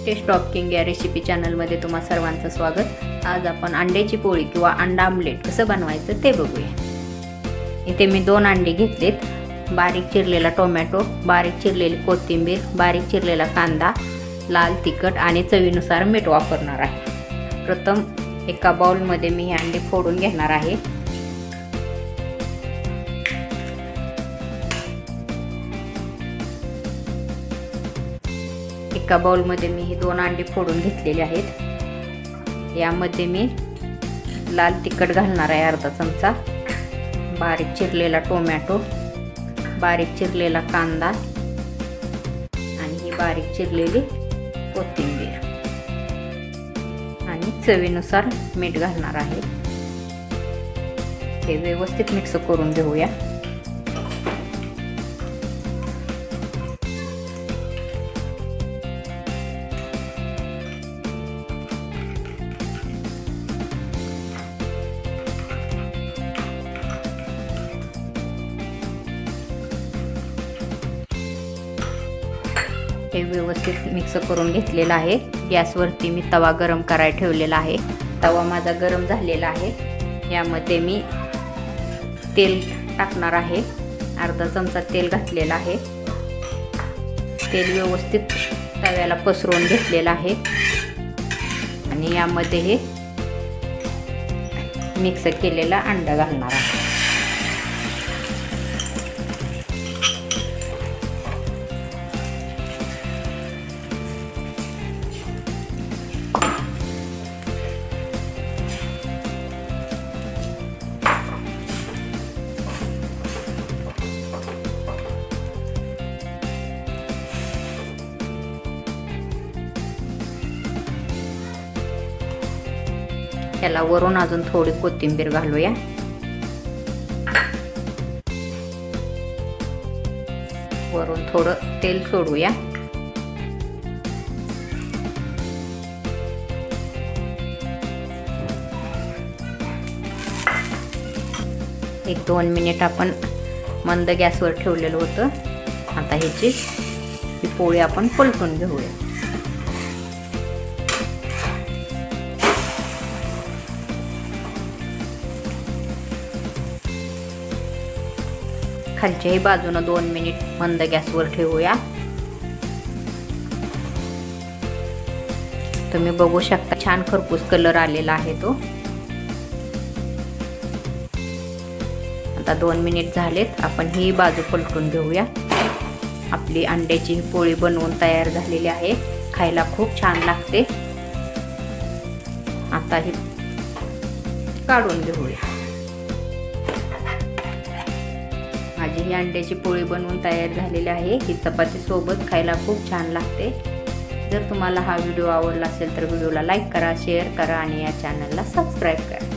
Taste of king या recipe चॅनलमध्ये तुम्हा सर्वांचं स्वागत। आज आपण अंड्याची पोळी किंवा अंडा आमलेट कसं बनवायचं ते बघूया। इथे मी 2 अंडी घेतलेत, बारीक चिरलेला टोमॅटो, बारीक चिरलेली कोथिंबीर, बारीक चिरलेला कांदा, लाल तिखट आणि चवीनुसार मीठ वापरणार आहे। प्रथम एका बाउलमध्ये मी हे अंडी फोडून घेणार आहे। एका बाउलमध्ये मी हे 2 अंडी फोडून घेतलेले आहेत। यामध्ये मी लाल तिखट घालणार आहे अर्धा चमचा, बारीक चिरलेला टोमॅटो, बारीक चिरलेला कांदा आणि ही बारीक चिरलेली कोथिंबीर आणि चवीनुसार मीठ घालणार आहे। हे व्यवस्थित मिक्स करून घेऊया। हे व्यवस्थित मिक्स करून घेतलेला आहे। गॅसवरती मी तवा गरम करायला ठेवलेला आहे। तवा माझा गरम झालेला आहे। यामध्ये मी तेल टाकणार आहे। अर्धा चमचा तेल घातलेला आहे। तेल व्यवस्थित तव्याला पसरवून घेतलेला आहे आणि यामध्ये हे मिक्स केलेला अंडा घालणार आहे। याला वरून अजून थोडी कोथिंबीर घालूया। वरून थोडं तेल सोडूया। एक 2 मिनिट आपण मंद गॅसवर ठेवलेलं होतं। आता ही पोळी आपण पलटून घेऊया। खालच्याही बाजूने 2 मिनिट मंद गॅसवर ठेवूया। तुम्ही बघू शकता छान खरपूस कलर आलेला आहे तो। आता 2 मिनिट झालेत, आपण ही बाजू पलटून घेऊया। आपली अंड्याची पोळी बनवून तयार झालेली आहे। खायला खूप छान लागते। आता ही काढून घेऊया। माझी ही अंड्याची पोळी बनवून तयार झालेली आहे। ही चपाती सोबत खायला खूप छान लागते। जर तुम्हाला हा व्हिडिओ आवडला असेल तर व्हिडिओला लाईक करा, शेअर करा आणि या चॅनलला सबस्क्राईब करा।